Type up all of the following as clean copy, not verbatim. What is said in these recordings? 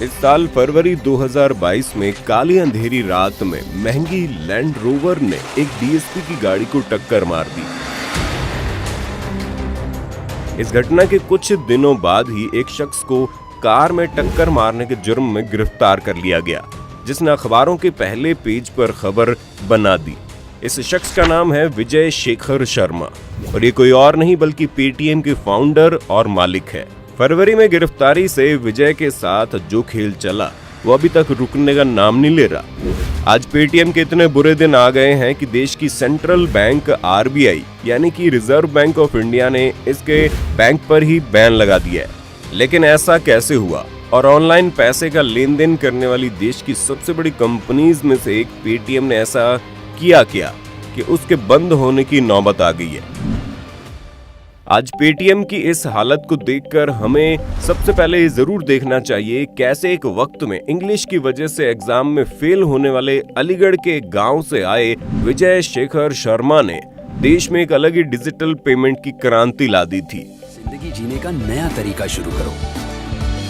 इस साल फरवरी 2022 में काली अंधेरी रात में महंगी लैंड रोवर ने एक डीएसपी की गाड़ी को टक्कर मार दी। इस घटना के कुछ दिनों बाद ही एक शख्स को कार में टक्कर मारने के जुर्म में गिरफ्तार कर लिया गया, जिसने अखबारों के पहले पेज पर खबर बना दी। इस शख्स का नाम है विजय शेखर शर्मा और ये कोई और नहीं बल्कि पेटीएम के फाउंडर और मालिक है। फरवरी में गिरफ्तारी से विजय के साथ जो खेल चला वो अभी तक रुकने का नाम नहीं ले रहा। आज पेटीएम के इतने बुरे दिन आ गए हैं कि देश की सेंट्रल बैंक आरबीआई यानी कि रिजर्व बैंक ऑफ इंडिया ने इसके बैंक पर ही बैन लगा दिया है। लेकिन ऐसा कैसे हुआ और ऑनलाइन पैसे का लेन देन करने वाली देश की सबसे बड़ी कंपनीज में से एक पेटीएम ने ऐसा किया क्या कि उसके बंद होने की नौबत आ गई है। आज पेटीएम की इस हालत को देखकर हमें सबसे पहले ये जरूर देखना चाहिए कैसे एक वक्त में इंग्लिश की वजह से एग्जाम में फेल होने वाले अलीगढ़ के गांव से आए विजय शेखर शर्मा ने देश में एक अलग ही डिजिटल पेमेंट की क्रांति ला दी थी। जिंदगी जीने का नया तरीका शुरू करो,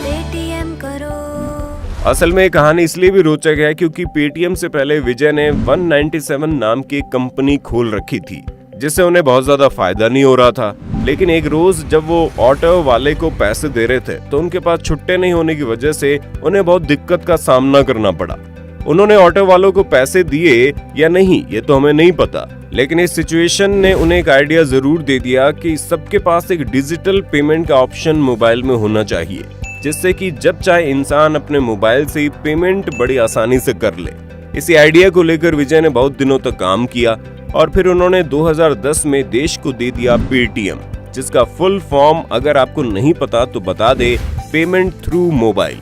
पेटीएम करो। असल में ये कहानी इसलिए भी रोचक है क्योंकि पेटीएम से पहले विजय ने 197 नाम की कंपनी खोल रखी थी, जिससे उन्हें बहुत ज्यादा फायदा नहीं हो रहा था। लेकिन एक रोज जब वो ऑटो वाले को पैसे दे रहे थे तो उनके पास छुट्टे नहीं होने की वजह से उन्हें बहुत दिक्कत का सामना करना पड़ा। उन्होंने ऑटो वालों को पैसे दिए या नहीं ये तो हमें नहीं पता, लेकिन इस सिचुएशन ने उन्हें एक आइडिया जरूर दे दिया कि सबके पास एक डिजिटल पेमेंट का ऑप्शन मोबाइल में होना चाहिए, जिससे कि जब चाहे इंसान अपने मोबाइल से ही पेमेंट बड़ी आसानी से कर ले। इसी आइडिया को लेकर विजय ने बहुत दिनों तक काम किया और फिर उन्होंने 2010 में देश को दे दिया पेटीएम, जिसका फुल फॉर्म अगर आपको नहीं पता तो बता दे, पेमेंट थ्रू मोबाइल।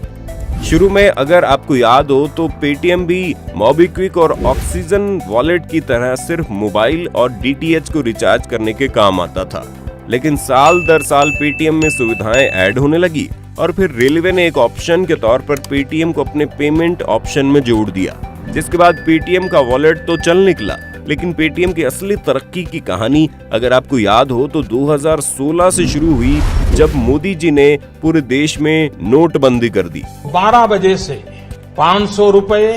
शुरू में अगर आपको याद हो तो पेटीएम भी मोबीक्विक और ऑक्सीजन वॉलेट की तरह सिर्फ मोबाइल और डीटीएच को रिचार्ज करने के काम आता था। लेकिन साल दर साल पेटीएम में सुविधाएं ऐड होने लगी और फिर रेलवे ने एक ऑप्शन के तौर पर पेटीएम को अपने पेमेंट ऑप्शन में जोड़ दिया, जिसके बाद पेटीएम का वॉलेट तो चल निकला। लेकिन पेटीएम की असली तरक्की की कहानी अगर आपको याद हो तो 2016 से शुरू हुई, जब मोदी जी ने पूरे देश में नोटबंदी कर दी। 12 बजे से 500 रुपए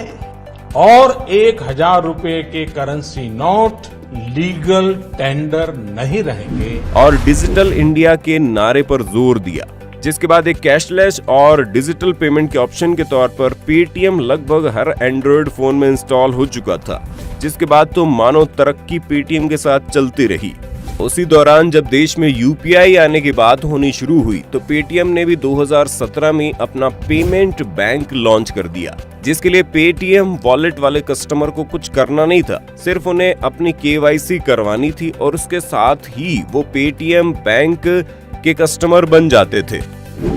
और 1000 रुपए के करेंसी नोट लीगल टेंडर नहीं रहेंगे और डिजिटल इंडिया के नारे पर जोर दिया, जिसके बाद एक कैशलेस और डिजिटल पेमेंट के ऑप्शन के तौर पर पेटीएम लगभग हर एंड्रॉयड फोन में इंस्टॉल हो चुका था। जिसके बाद तो मानो तरक्की पेटीएम के साथ चलती रही। उसी दौरान जब देश में यूपीआई आने की बात होनी शुरू हुई तो पेटीएम ने भी 2017 में अपना पेमेंट बैंक लॉन्च कर दिया, जिसके लिए पेटीएम वॉलेट वाले कस्टमर को कुछ करना नहीं था, सिर्फ उन्हें अपनी केवाईसी करवानी थी और उसके साथ ही वो पेटीएम बैंक के कस्टमर बन जाते थे।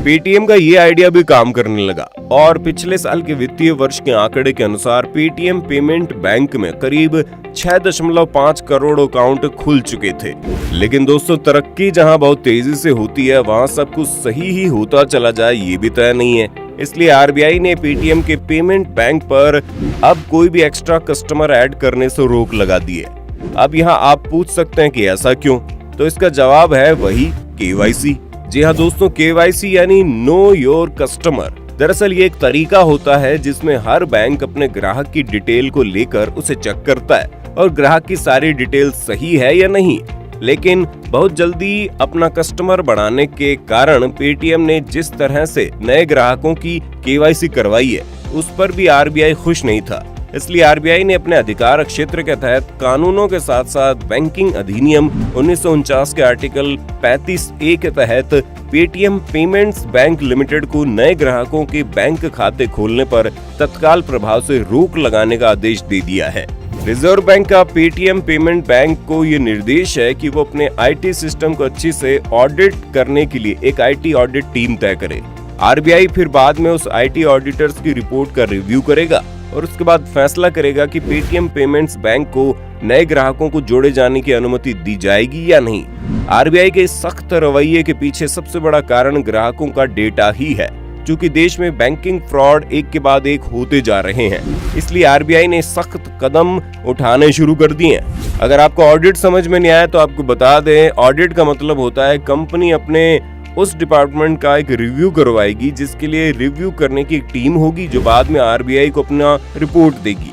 पेटीएम का ये आइडिया भी काम करने लगा और पिछले साल के वित्तीय वर्ष के आंकड़े के अनुसार पेटीएम पेमेंट बैंक में करीब 6.5 करोड़ अकाउंट खुल चुके थे। लेकिन दोस्तों, तरक्की जहां बहुत तेजी से होती है वहां सब कुछ सही ही होता चला जाए ये भी तय नहीं है। इसलिए आरबीआई ने पेटीएम के पेमेंट बैंक पर अब कोई भी एक्स्ट्रा कस्टमर ऐड करने से रोक लगा दी है। अब यहाँ आप पूछ सकते हैं कि ऐसा क्यों, तो इसका जवाब है वही केवाईसी। जी हाँ दोस्तों, केवाईसी यानी नो योर कस्टमर। दरअसल ये एक तरीका होता है जिसमें हर बैंक अपने ग्राहक की डिटेल को लेकर उसे चेक करता है और ग्राहक की सारी डिटेल सही है या नहीं। लेकिन बहुत जल्दी अपना कस्टमर बढ़ाने के कारण पेटीएम ने जिस तरह से नए ग्राहकों की केवाईसी करवाई है उस पर भी आरबीआई खुश नहीं था। इसलिए आरबीआई ने अपने अधिकार क्षेत्र के तहत कानूनों के साथ साथ बैंकिंग अधिनियम 1949 के आर्टिकल 35A के तहत पेटीएम पेमेंट्स बैंक लिमिटेड को नए ग्राहकों के बैंक खाते खोलने पर तत्काल प्रभाव से रोक लगाने का आदेश दे दिया है। रिजर्व बैंक का पेटीएम पेमेंट बैंक को ये निर्देश है कि वो अपने आईटी सिस्टम को अच्छी से ऑडिट करने के लिए एक आईटी ऑडिट टीम तय करे। आरबीआई फिर बाद में उस आईटी ऑडिटर्स की रिपोर्ट का रिव्यू करेगा और उसके बाद फैसला करेगा कि पेटीएम पेमेंट्स बैंक को नए ग्राहकों को जोड़े जाने की अनुमति दी जाएगी या नहीं। आरबीआई के सख्त रवैये के पीछे सबसे बड़ा कारण ग्राहकों का डेटा ही है, क्योंकि देश में बैंकिंग फ्रॉड एक के बाद एक होते जा रहे हैं। इसलिए आरबीआई ने सख्त कदम उठाने शुरू कर दिए हैं। अगर आपको ऑडिट समझ में नहीं आया तो आपको बता दें, ऑडिट का मतलब होता है कंपनी अपने उस डिपार्टमेंट का एक रिव्यू करवाएगी, जिसके लिए रिव्यू करने की एक टीम होगी जो बाद में आरबीआई को अपना रिपोर्ट देगी।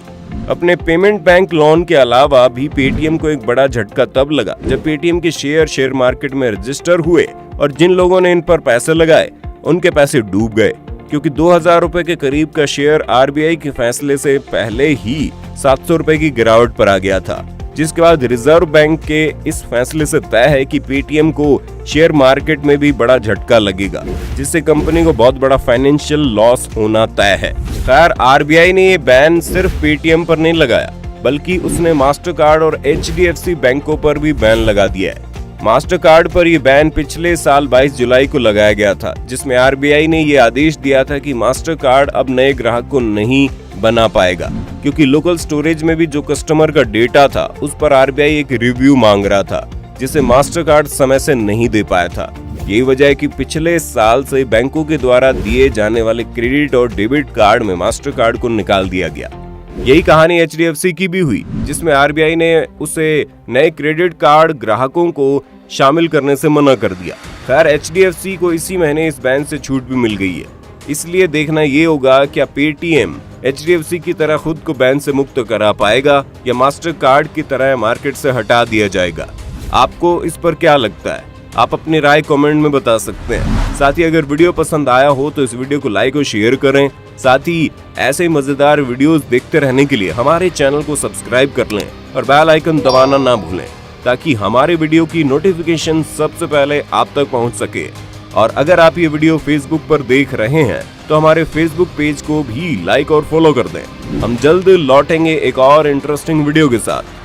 अपने पेमेंट बैंक लोन के अलावा भी पेटीएम को एक बड़ा झटका तब लगा जब पेटीएम के शेयर मार्केट में रजिस्टर हुए और जिन लोगों ने इन पर पैसे लगाए उनके पैसे डूब गए, क्योंकि 2000 रुपए के करीब का शेयर आरबीआई के फैसले से पहले ही 700 रुपए की गिरावट पर आ गया था, जिसके बाद रिजर्व बैंक के इस फैसले से तय है कि पेटीएम को शेयर मार्केट में भी बड़ा झटका लगेगा, जिससे कंपनी को बहुत बड़ा फाइनेंशियल लॉस होना तय है। खैर, आरबीआई ने ये बैन सिर्फ पेटीएम पर नहीं लगाया, बल्कि उसने मास्टरकार्ड और एचडीएफसी बैंकों पर भी बैन लगा दिया है। मास्टरकार्ड पर यह बैन पिछले साल 22 जुलाई को लगाया गया था, जिसमें आरबीआई ने ये आदेश दिया था कि मास्टरकार्ड अब नए ग्राहक को नहीं बना पाएगा, क्योंकि लोकल स्टोरेज में भी जो कस्टमर का डेटा था उस पर आरबीआई एक रिव्यू मांग रहा था, जिसे मास्टरकार्ड समय से नहीं दे पाया था। यही वजह है कि पिछले साल से बैंकों के द्वारा दिए जाने वाले क्रेडिट और डेबिट कार्ड में मास्टरकार्ड को निकाल दिया गया। यही कहानी एचडीएफसी की भी हुई, जिसमें आरबीआई ने उसे नए क्रेडिट कार्ड ग्राहकों को शामिल करने से मना कर दिया। खैर, एचडीएफसी को इसी महीने इस बैन से छूट भी मिल गई है, इसलिए देखना ये होगा क्या पेटीएम एचडीएफसी की तरह खुद को बैन से मुक्त करा पाएगा या मास्टरकार्ड की तरह मार्केट से हटा दिया जाएगा। आपको इस पर क्या लगता है? आप अपनी राय कमेंट में बता सकते हैं। साथ ही अगर वीडियो पसंद आया हो तो इस वीडियो को लाइक और शेयर करें। साथ ही ऐसे ही मजेदार वीडियोस देखते रहने के लिए हमारे चैनल को सब्सक्राइब कर लें और बेल आइकन दबाना ना भूलें, ताकि हमारे वीडियो की नोटिफिकेशन सबसे पहले आप तक पहुंच सके। और अगर आप ये वीडियो फेसबुक पर देख रहे हैं तो हमारे फेसबुक पेज को भी लाइक और फॉलो कर दें। हम जल्द लौटेंगे एक और इंटरेस्टिंग वीडियो के साथ।